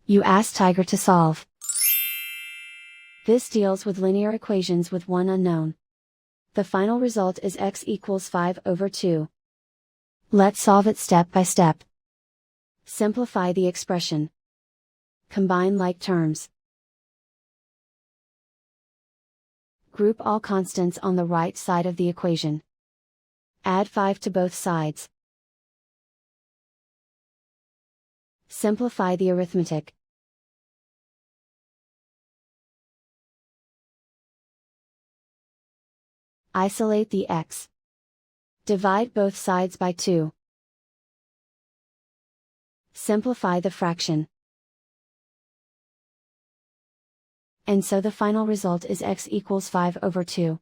You ask Tiger to solve. This deals with linear equations with one unknown. The final result is x equals 5 over 2. Let's solve it step by step. Simplify the expression. Combine like terms. Group all constants on the right side of the equation. Add 5 to both sides. Simplify the arithmetic. Isolate the x. Divide both sides by 2. Simplify the fraction. And so the final result is x equals 5 over 2.